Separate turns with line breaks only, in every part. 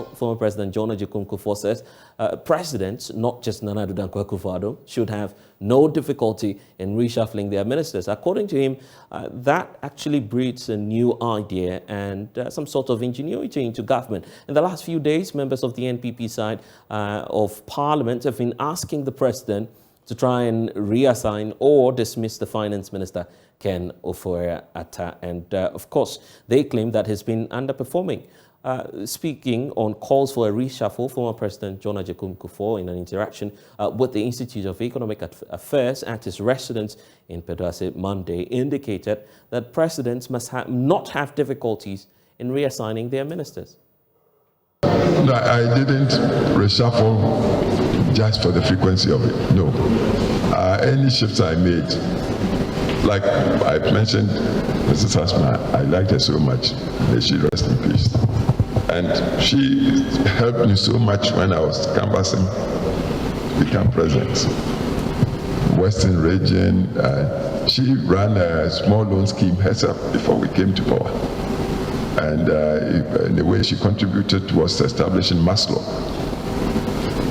Well, former President John Kufuor says presidents, not just Nana Addo Dankwa Kufuor, should have no difficulty in reshuffling their ministers. According to him, that actually breeds a new idea and some sort of ingenuity into government. In the last few days, members of the NPP side of Parliament have been asking the president to try and reassign or dismiss the finance minister, Ken Ofori-Atta. And of course, they claim that he's been underperforming. Speaking on calls for a reshuffle, former President John Kufuor, in an interaction with the Institute of Economic Affairs at his residence in Peduase Monday, indicated that presidents must not have difficulties in reassigning their ministers.
No, I didn't reshuffle just for the frequency of it. No. Any shifts I made, like I mentioned, Mrs. Asma, I liked her so much. May she rest in peace. And she helped me so much when I was canvassing to become president. Western region, she ran a small loan scheme herself before we came to power. And in the way she contributed was establishing Maslow.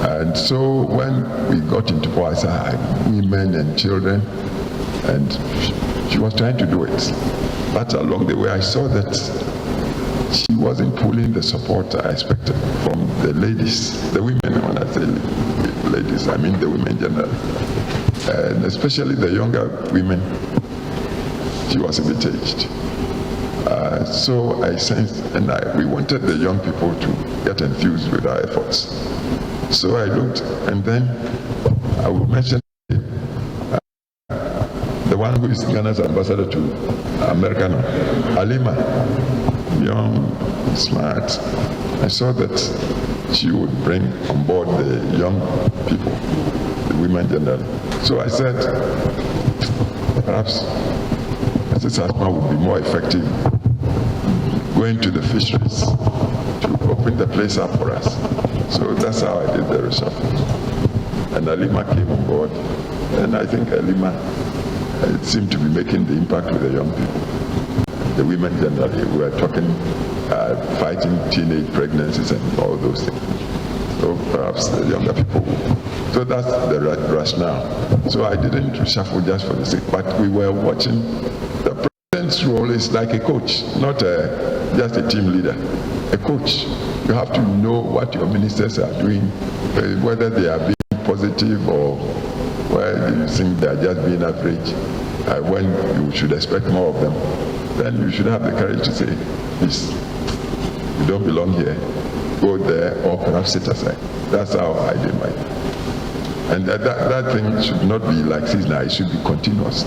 And so when we got into power, I said, women and children, and she was trying to do it. But along the way, I saw that she wasn't pulling the support I expected from the ladies, the women. When I say ladies, I mean the women generally. And especially the younger women, she was a bit aged. So I sensed, and we wanted the young people to get enthused with our efforts. So I looked, and then I will mention the one who is Ghana's ambassador to America now, Halima, young, smart. I saw that she would bring on board the young people, the women generally. So I said, perhaps Mrs. Asma would be more effective going to the fisheries to open the place up for us. So that's how I did the reshuffle. And Halima came on board, and I think Halima it seemed to be making the impact with the young people. The women generally, we were talking, fighting teenage pregnancies and all those things. So perhaps the younger people. So that's the rationale. So I didn't reshuffle just for the sake, but we were watching. The president's role is like a coach, not just a team leader. A coach. You have to know what your ministers are doing, whether they are being positive or whether you think they are just being average. When you should expect more of them, then you should have the courage to say, please, you don't belong here, go there, or perhaps sit aside. That's how I did mine. And that thing should not be like seasonal, it should be continuous.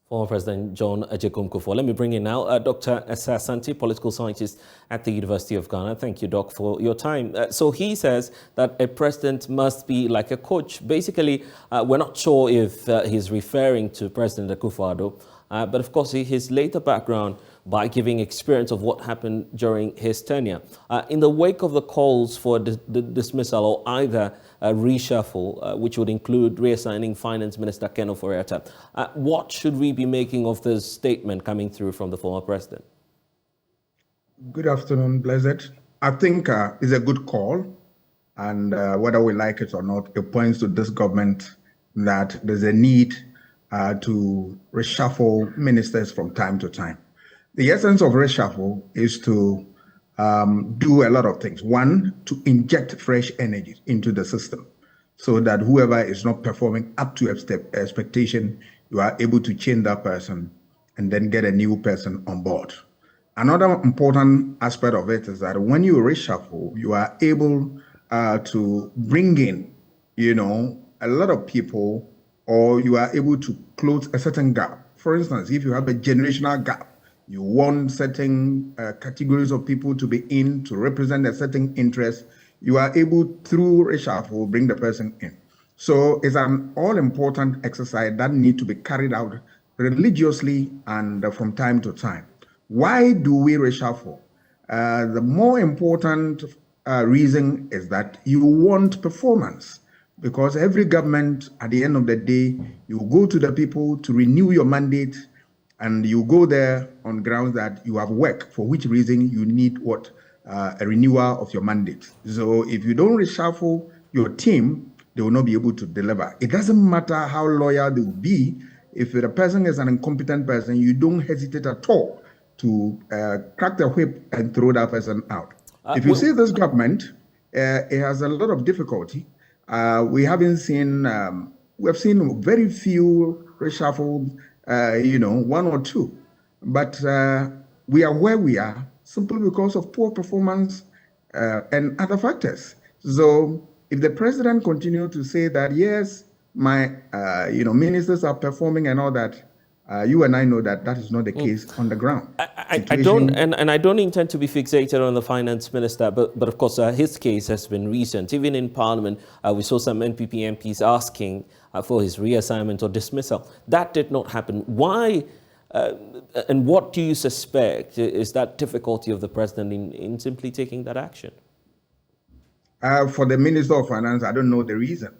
Former President John Kufuor. Let me bring in now Dr. Essa Santi, political scientist at the University of Ghana. Thank you, Doc, for your time. So he says that a president must be like a coach. Basically, we're not sure if he's referring to President Kufuor, but of course, his later background by giving experience of what happened during his tenure. In the wake of the calls for the dismissal or either a reshuffle, which would include reassigning Finance Minister Ken Ofori-Atta, what should we be making of this statement coming through from the former president?
Good afternoon, Blessed. I think it's a good call, and whether we like it or not, it points to this government that there's a need to reshuffle ministers from time to time. The essence of reshuffle is to do a lot of things. One, to inject fresh energy into the system so that whoever is not performing up to expectation, you are able to change that person and then get a new person on board. Another important aspect of it is that when you reshuffle, you are able to bring in, a lot of people, or you are able to close a certain gap. For instance, if you have a generational gap, you want certain categories of people to be in to represent a certain interest, you are able, through reshuffle, bring the person in. So it's an all-important exercise that needs to be carried out religiously and from time to time. Why do we reshuffle? The more important reason is that you want performance, because every government, at the end of the day, you go to the people to renew your mandate, And you go there on grounds that you have work, for which reason you need what? A renewal of your mandate. So if you don't reshuffle your team, they will not be able to deliver. It doesn't matter how loyal they will be. If the person is an incompetent person, you don't hesitate at all to crack the whip and throw that person out. If you see this government, it has a lot of difficulty. We haven't seen, we've seen very few reshuffled, one or two. But we are where we are simply because of poor performance and other factors. So if the president continues to say that, yes, my, ministers are performing and all that, you and I know that that is not the case on the ground.
I don't, and I don't intend to be fixated on the finance minister, but of course his case has been recent. Even in Parliament, we saw some NPP MPs asking for his reassignment or dismissal. That did not happen. Why? And what do you suspect is that difficulty of the president in simply taking that action?
For the Minister of Finance, I don't know the reason,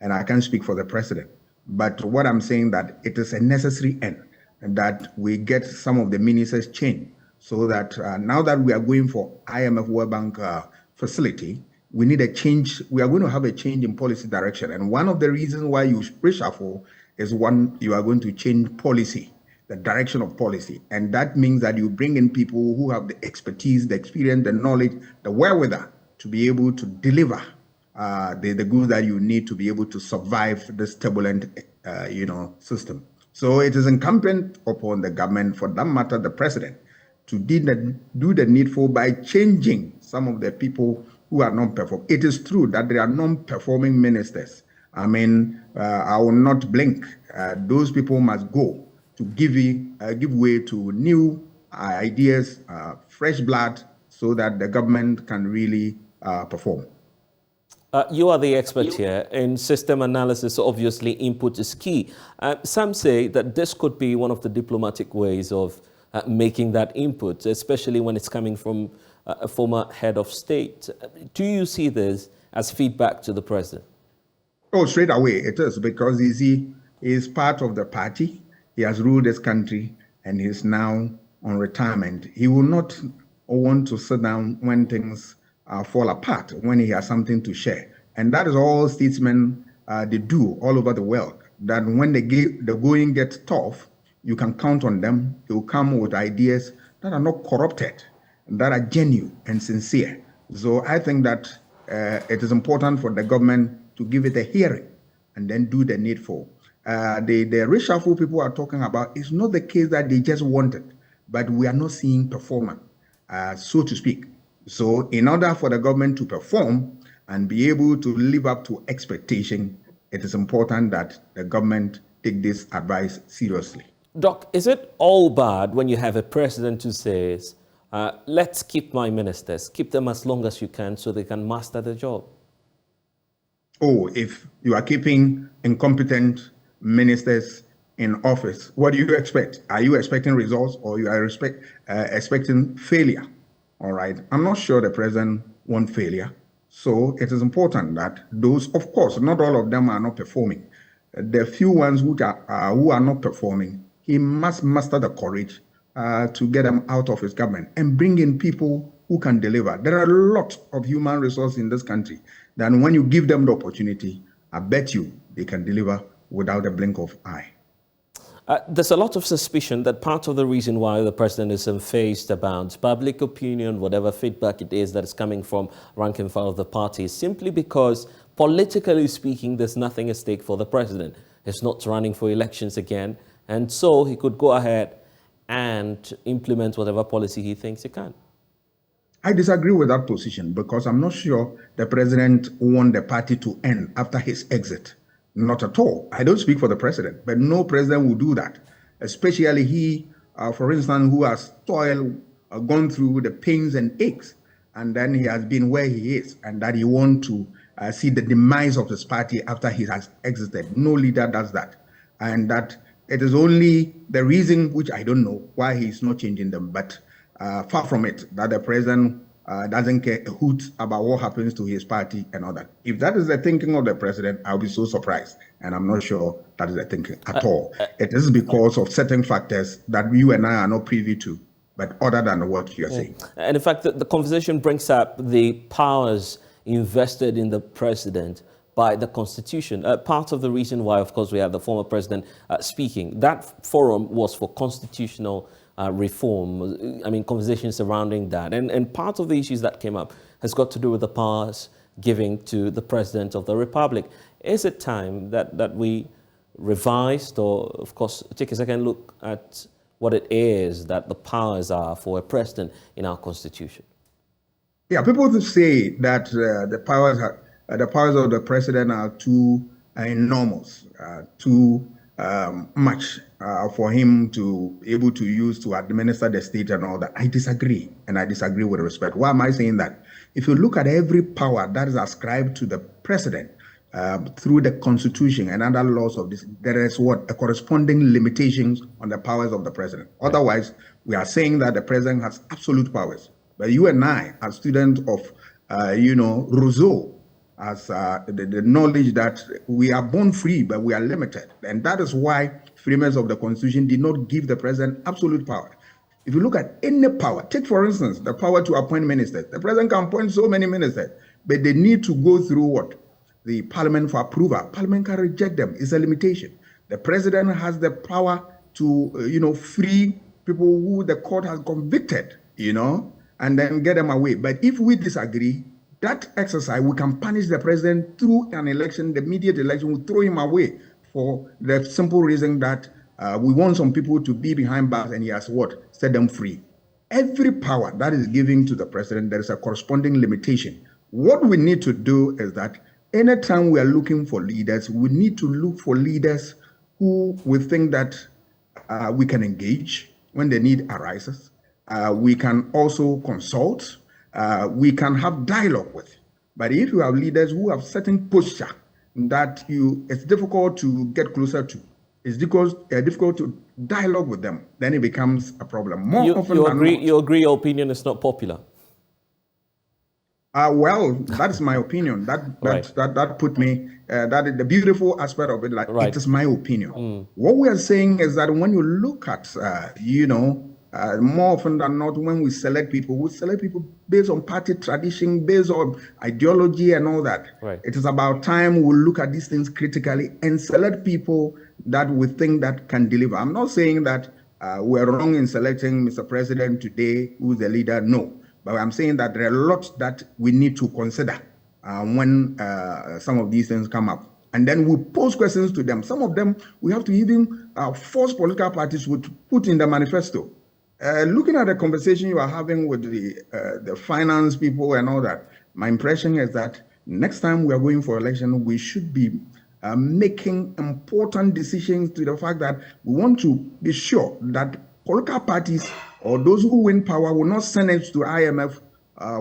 and I can't speak for the president. But what I'm saying that it is a necessary end that we get some of the ministers changed so that now that we are going for IMF World Bank facility, we need a change. We are going to have a change in policy direction. And one of the reasons why you reshuffle is one, you are going to change policy, the direction of policy. And that means that you bring in people who have the expertise, the experience, the knowledge, the wherewithal to be able to deliver the goods that you need to be able to survive this turbulent, system. So it is incumbent upon the government, for that matter, the president, to do the needful by changing some of the people who are non-performing. It is true that there are non-performing ministers. I mean, I will not blink. Those people must go to give way to new ideas, fresh blood, so that the government can really perform.
You are the expert here. In system analysis, obviously, input is key. Some say that this could be one of the diplomatic ways of making that input, especially when it's coming from a former head of state. Do you see this as feedback to the president?
Oh, straight away it is, because he is part of the party. He has ruled this country and he's now on retirement. He will not want to sit down when things fall apart, when he has something to share. And that is all statesmen they do all over the world, that when the going gets tough, you can count on them. They will come with ideas that are not corrupted, that are genuine and sincere. So I think that it is important for the government to give it a hearing and then do the needful. The reshuffle people are talking about is not the case that they just want it, but we are not seeing performance, so to speak. So in order for the government to perform and be able to live up to expectation, it is important that the government take this advice seriously.
Doc, is it all bad when you have a president who says, let's keep my ministers, keep them as long as you can so they can master the job?
Oh, if you are keeping incompetent ministers in office, what do you expect? Are you expecting results, or you are expecting failure? All right. I'm not sure the president wants failure. So it is important that those, of course, not all of them are not performing. The few ones who are not performing, he must muster the courage to get them out of his government and bring in people who can deliver. There are a lot of human resources in this country that when you give them the opportunity, I bet you they can deliver without a blink of eye.
There's a lot of suspicion that part of the reason why the president is unfazed about public opinion, whatever feedback it is that is coming from rank and file of the party, is simply because, politically speaking, there's nothing at stake for the president. He's not running for elections again, and so he could go ahead and implement whatever policy he thinks he can.
I disagree with that position, because I'm not sure the president wants the party to end after his exit. Not at all. I don't speak for the president, but no president will do that, especially he, for instance, who has toiled, gone through the pains and aches, and then he has been where he is, and that he wants to see the demise of his party after he has exited. No leader does that. And that it is only the reason, which I don't know, why he's not changing them, but far from it, that the president doesn't care a hoot about what happens to his party and all that. If that is the thinking of the president, I'll be so surprised. And I'm not sure that is the thinking at all. It is because of certain factors that you and I are not privy to, but other than what you're saying.
And in fact, the conversation brings up the powers invested in the president by the Constitution. Part of the reason why, of course, we have the former president speaking. That forum was for constitutional reform. I mean, conversations surrounding that. And part of the issues that came up has got to do with the powers giving to the president of the republic. Is it time that we revised or, of course, take a second look at what it is that the powers are for a president in our Constitution?
Yeah, people say that the powers of the president are too enormous, too much for him to able to use to administer the state and all that. I disagree, and I disagree with respect. Why am I saying that? If you look at every power that is ascribed to the president through the Constitution and other laws of this, there is a corresponding limitations on the powers of the president. Otherwise, we are saying that the president has absolute powers. But you and I, as students of, Rousseau, as the knowledge that we are born free, but we are limited. And that is why framers of the Constitution did not give the president absolute power. If you look at any power, take for instance, the power to appoint ministers. The president can appoint so many ministers, but they need to go through what? The parliament for approval. Parliament can reject them. It's a limitation. The president has the power to, free people who the court has convicted, and then get them away. But if we disagree, that exercise, we can punish the president through an election, the immediate election, we throw him away for the simple reason that we want some people to be behind bars and he has set them free. Every power that is given to the president, there is a corresponding limitation. What we need to do is that anytime we are looking for leaders, we need to look for leaders who we think that we can engage when the need arises. We can also consult. We can have dialogue with. But if you have leaders who have certain posture that it's difficult to get closer to, it's difficult to dialogue with them, then it becomes a problem.
You agree your opinion is not popular?
Well, that's my opinion. That put me, that is the beautiful aspect of it, it is my opinion. What we are saying is that when you look at, more often than not, when we select people based on party tradition, based on ideology and all that.
Right.
It is about time we look at these things critically and select people that we think that can deliver. I'm not saying that we're wrong in selecting Mr. President today, who's the leader. No. But I'm saying that there are lots that we need to consider when some of these things come up. And then we pose questions to them. Some of them we have to even force political parties to put in the manifesto. Looking at the conversation you are having with the finance people and all that, my impression is that next time we are going for election, we should be making important decisions to the fact that we want to be sure that political parties or those who win power will not send it to IMF,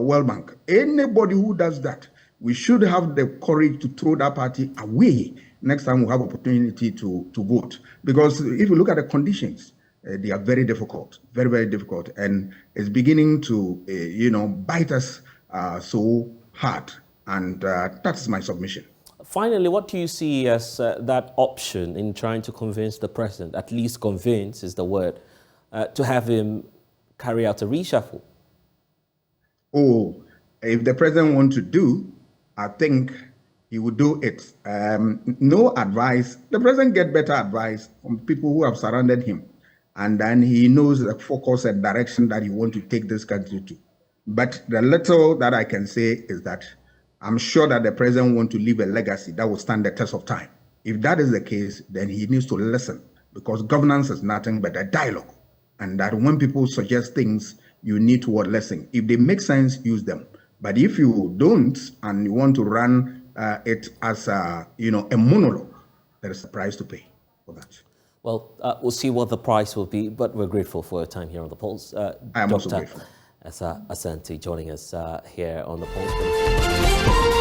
World Bank. Anybody who does that, we should have the courage to throw that party away next time we have opportunity to vote. Because if you look at the conditions, they are very difficult, very, very difficult. And it's beginning to, bite us so hard. And that's my submission.
Finally, what do you see as that option in trying to convince the president, at least convince is the word, to have him carry out a reshuffle? Oh,
if the president wants to do, I think he would do it. No advice. The president gets better advice from people who have surrounded him. And then he knows the focus and direction that he wants to take this country to. But the little that I can say is that I'm sure that the president wants to leave a legacy that will stand the test of time. If that is the case, then he needs to listen, because governance is nothing but a dialogue. And that when people suggest things, you need to listen. If they make sense, use them. But if you don't, and you want to run it as a monologue, there is a price to pay for that.
Well, we'll see what the price will be, but we're grateful for your time here on The Pulse.
I am also grateful.
Asante joining us here on The Pulse.